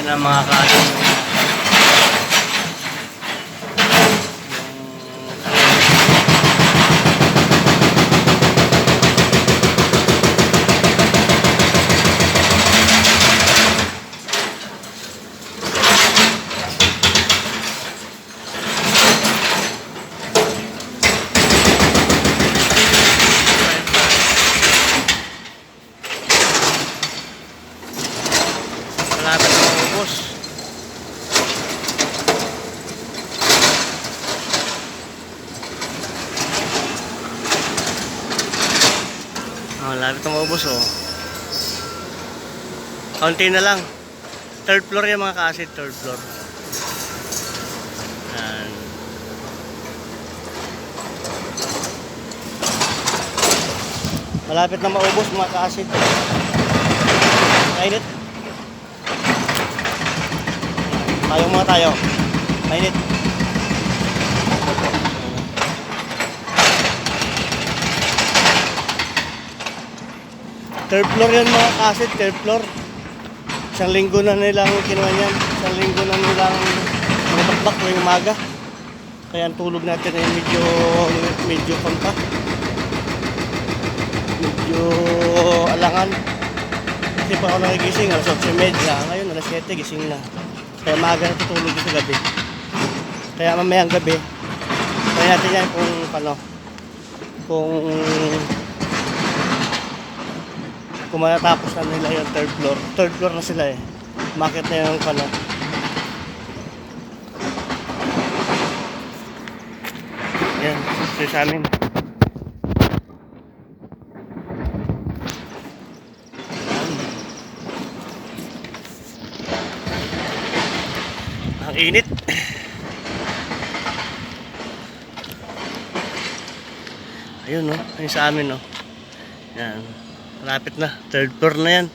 na mga kaso. Malapit na maubos. Malapit na maubos oh. Kaunti na lang. Third floor yan mga ka-acid, third floor. Yan. Malapit na maubos mga ka-acid. Mainit. Tayo mga tayo. Mainit. Third floor yan mga ka-acid, third floor. Isang linggo na nilang kinuha niyan. Isang linggo na nilang nakabakbak ngayong umaga. Kaya ang tulog natin ay medyo konta. Medyo alangan. Kasi pa ako nagigising, alas 8:30. Ngayon, alas 7, gising na. Kaya maaga na tutulog sa gabi. Kaya mamayang gabi, kaya natin yan kung paano. Kung matatapos na nila yung third floor. Third floor na sila eh. Market na yung paano. Yan, ito sa amin. Ang init. Ayun no, ayun sa amin no. Yan. Malapit na, third floor na yan.